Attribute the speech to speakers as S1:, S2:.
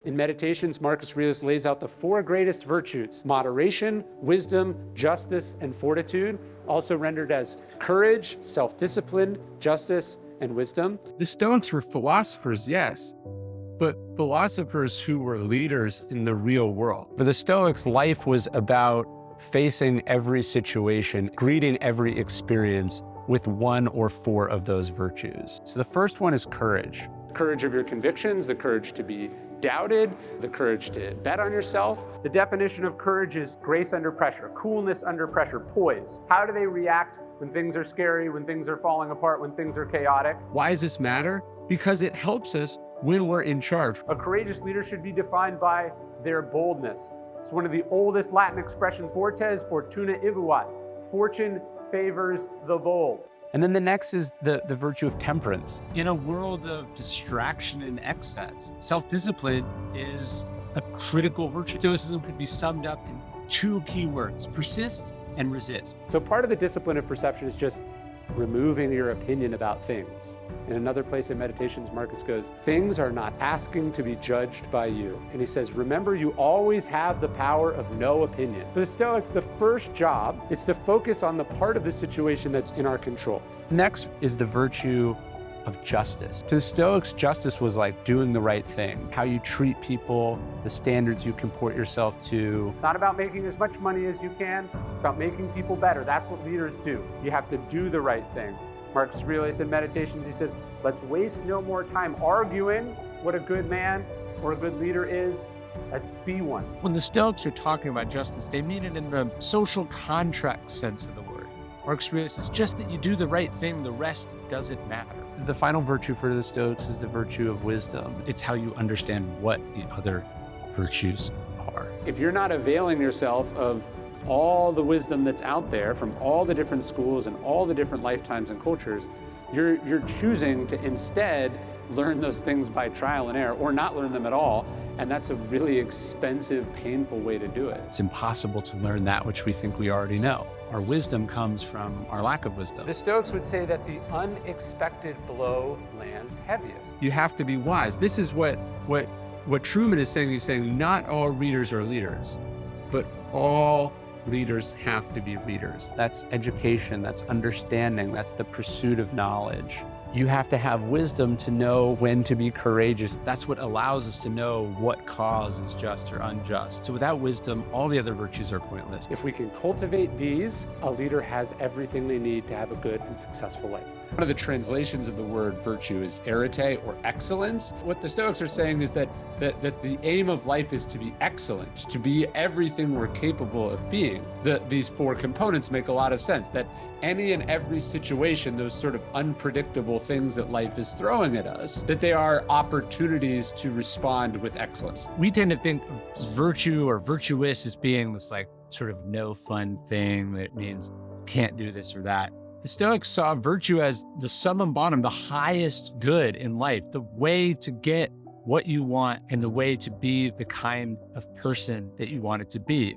S1: In Meditations, Marcus Aurelius lays out the four greatest virtues: moderation, wisdom, justice, and fortitude, also rendered as courage, self-discipline, justice, and wisdom.
S2: The Stoics were philosophers, yes, but philosophers who were leaders in the real world. For the Stoics, life was about facing every situation, greeting every experience with one or four of those virtues. So the first one is courage.
S1: Courage of your convictions, the courage to be doubted, the courage to bet on yourself. The definition of courage is grace under pressure, coolness under pressure, poise. How do they react when things are scary, when things are falling apart, when things are chaotic?
S2: Why does this matter? Because it helps us when we're in charge.
S1: A courageous leader should be defined by their boldness. It's one of the oldest Latin expressions, fortes fortuna evuat, fortune favors the bold.
S2: And then the next is the virtue of temperance.
S3: In a world of distraction and excess, self-discipline is a critical virtue. Stoicism could be summed up in two key words: persist and resist.
S1: So part of the discipline of perception is just removing your opinion about things. In another place in Meditations, Marcus goes, things are not asking to be judged by you. And he says, remember, you always have the power of no opinion. For the Stoics, the first job is to focus on the part of the situation that's in our control.
S2: Next is the virtue of justice. To the Stoics, justice was like doing the right thing, how you treat people, the standards you comport yourself to.
S1: It's not about making as much money as you can. It's about making people better. That's what leaders do. You have to do the right thing. Marcus Aurelius in Meditations, he says, let's waste no more time arguing what a good man or a good leader is. Let's be one.
S3: When the Stoics are talking about justice, they mean it in the social contract sense of the word. Marcus Aurelius says, just that you do the right thing, the rest doesn't matter.
S2: The final virtue for the Stoics is the virtue of wisdom. It's how you understand what the other virtues are.
S1: If you're not availing yourself of all the wisdom that's out there from all the different schools and all the different lifetimes and cultures, you're choosing to instead learn those things by trial and error or not learn them at all. And that's a really expensive, painful way to do it.
S2: It's impossible to learn that which we think we already know. Our wisdom comes from our lack of wisdom.
S1: The Stoics would say that the unexpected blow lands heaviest.
S2: You have to be wise. This is what Truman is saying. He's saying not all readers are leaders, but all leaders have to be readers. That's education, that's understanding, that's the pursuit of knowledge. You have to have wisdom to know when to be courageous. That's what allows us to know what cause is just or unjust. So without wisdom, all the other virtues are pointless.
S1: If we can cultivate these, a leader has everything they need to have a good and successful life.
S2: One of the translations of the word virtue is arete, or excellence. What the Stoics are saying is that the aim of life is to be excellent, to be everything we're capable of being. These four components make a lot of sense, that any and every situation, those sort of unpredictable things that life is throwing at us, that they are opportunities to respond with excellence.
S3: We tend to think of virtue or virtuous as being this like sort of no fun thing that means can't do this or that. The Stoics saw virtue as the summum bonum, the highest good in life, the way to get what you want and the way to be the kind of person that you want it to be.